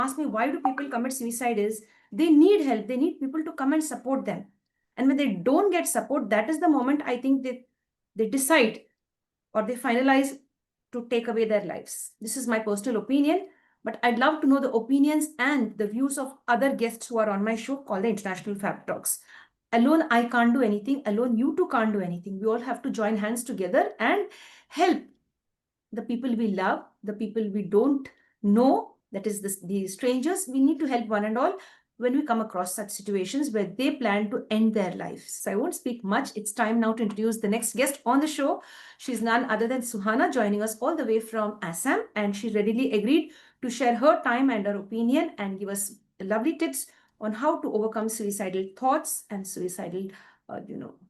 ask me why do people commit suicide is they need help. They need people to come and support them. And when they don't get support, that is the moment I think they decide or they finalize to take away their lives. This is my personal opinion, but I'd love to know the opinions and the views of other guests who are on my show called the International Fab Talks. Alone, I can't do anything. Alone, you too can't do anything. We all have to join hands together and help the people we love, the people we don't know, that is the strangers. We need to help one and all when we come across such situations where they plan to end their lives. So I won't speak much. It's time now to introduce the next guest on the show. She's none other than Suhana, joining us all the way from Assam, and she readily agreed to share her time and her opinion and give us lovely tips on how to overcome suicidal thoughts and suicidal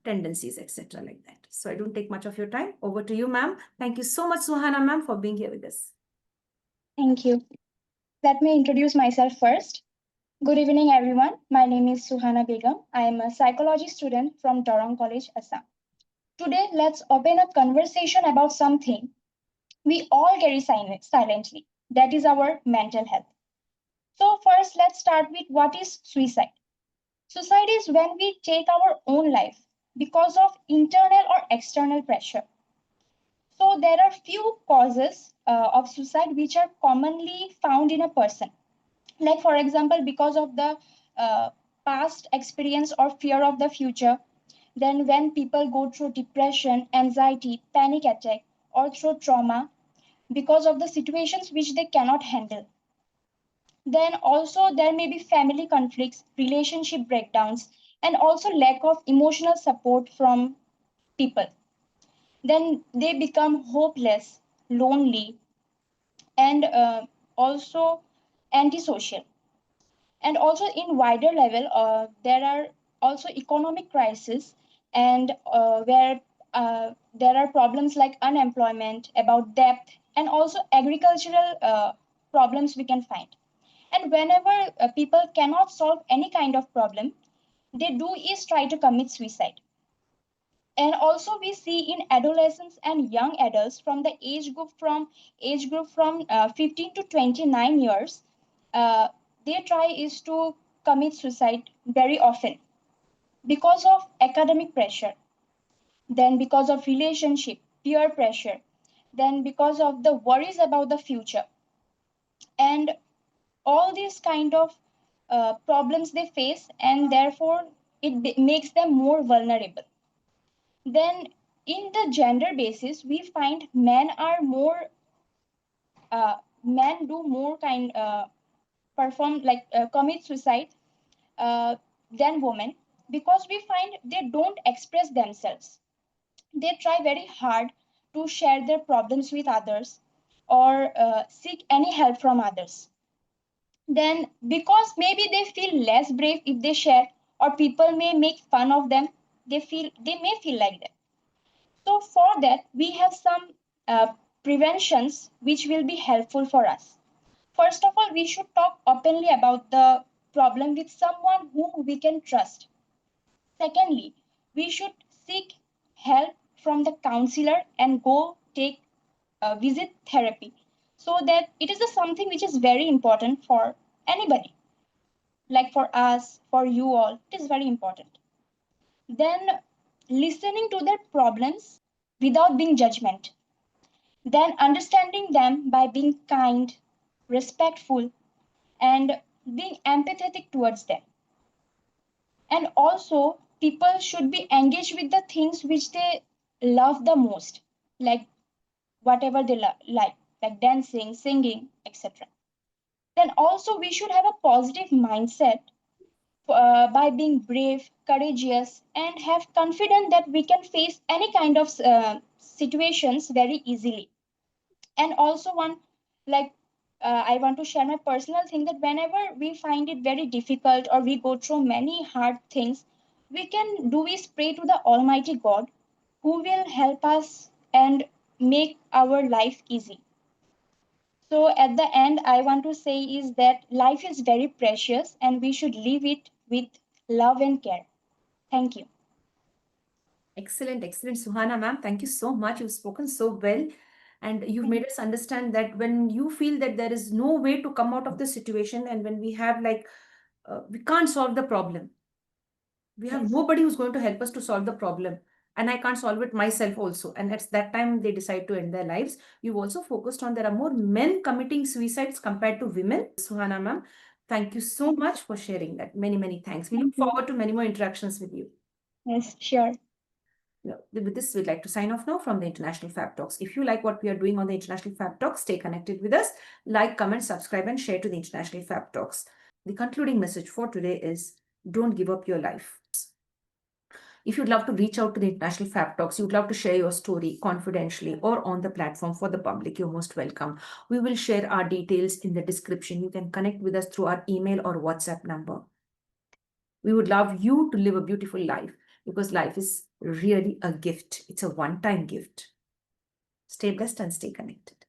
tendencies, etc. like that. So I don't take much of your time. Over to you, ma'am. Thank you so much, Suhana, ma'am, for being here with us. Thank you. Let me introduce myself first. Good evening, everyone. My name is Suhana Begum. I am a psychology student from Dorong College, Assam. Today, let's open a conversation about something we all carry silently. That is our mental health. So, first, let's start with what is suicide. Suicide is when we take our own life because of internal or external pressure. So, there are few causes of suicide which are commonly found in a person. Like, for example, because of the past experience or fear of the future. Then, when people go through depression, anxiety, panic attack, or through trauma because of the situations which they cannot handle. Then, also, there may be family conflicts, relationship breakdowns, and also lack of emotional support from people. Then, they become hopeless, lonely, and also antisocial. And also in wider level, there are also economic crisis and where there are problems like unemployment, about debt, and also agricultural problems we can find. And whenever people cannot solve any kind of problem, they do is try to commit suicide. And also we see in adolescents and young adults from the age group from 15 to 29 years, uh, their try is to commit suicide very often because of academic pressure, then because of relationship, peer pressure, then because of the worries about the future, and all these kind of problems they face, and therefore it makes them more vulnerable. Then in the gender basis, we find men do more kind perform like commit suicide than women, because we find they don't express themselves. They try very hard to share their problems with others or seek any help from others. Then because maybe they feel less brave if they share, or people may make fun of them, they may feel like that. So for that, we have some preventions which will be helpful for us. First of all, we should talk openly about the problem with someone whom we can trust. Secondly, we should seek help from the counselor and go take visit therapy, so that it is something which is very important for anybody, like for us, for you all. It is very important. Then listening to their problems without being judgment, then understanding them by being kind, respectful, and being empathetic towards them. And also, people should be engaged with the things which they love the most, like whatever they like dancing, singing, etc. Then also, we should have a positive mindset by being brave, courageous, and have confidence that we can face any kind of situations very easily. And also one, like I want to share my personal thing, that whenever we find it very difficult or we go through many hard things, we can do is pray to the Almighty God, who will help us and make our life easy. So at the end, I want to say is that life is very precious and we should live it with love and care. Thank you. Excellent, excellent, Suhana, ma'am. Thank you so much. You've spoken so well. And you've made us understand that when you feel that there is no way to come out of the situation, and when we have like, we can't solve the problem, we have Yes. nobody who's going to help us to solve the problem, and I can't solve it myself also, and at that time they decide to end their lives. You've also focused on there are more men committing suicides compared to women. Suhana ma'am, thank you so much for sharing that. Many thanks. We look Thank you. forward to many more interactions with you. Yes, sure. With this, we'd like to sign off now from the International Fab Talks. If you like what we are doing on the International Fab Talks, stay connected with us. Like, comment, subscribe, and share to the International Fab Talks. The concluding message for today is don't give up your life. If you'd love to reach out to the International Fab Talks, you'd love to share your story confidentially or on the platform for the public, you're most welcome. We will share our details in the description. You can connect with us through our email or WhatsApp number. We would love you to live a beautiful life, because life is really a gift. It's a one-time gift. Stay blessed and stay connected.